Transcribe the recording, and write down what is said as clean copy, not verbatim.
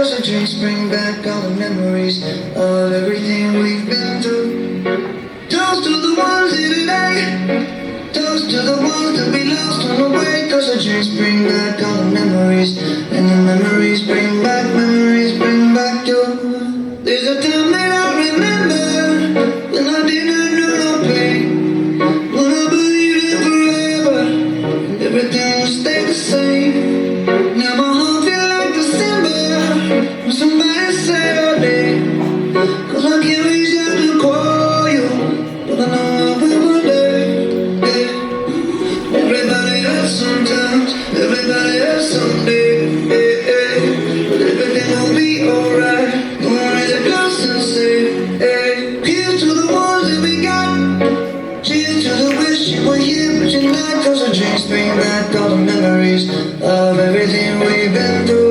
'cause the drinks bring back all the memories of everything we've been through. Toast to the ones here today, toast to the ones that we lost on the way, 'cause the drinks bring back all the memories, and the memories bring back you. There's a time that I remember when I did not know no pain, when I believed in forever and everything would stay the same. Now my heart feels like December when somebody said our name, 'cause I can't reach out to call you, but I know I will one day. Everybody hurts sometimes, everybody hurts someday, but everything will be alright. Gonna raise a glass and say, here's to the ones that we got. Cheers to the wish you were here but you're not, 'cause the drinks bring back all the memories of everything we've been through.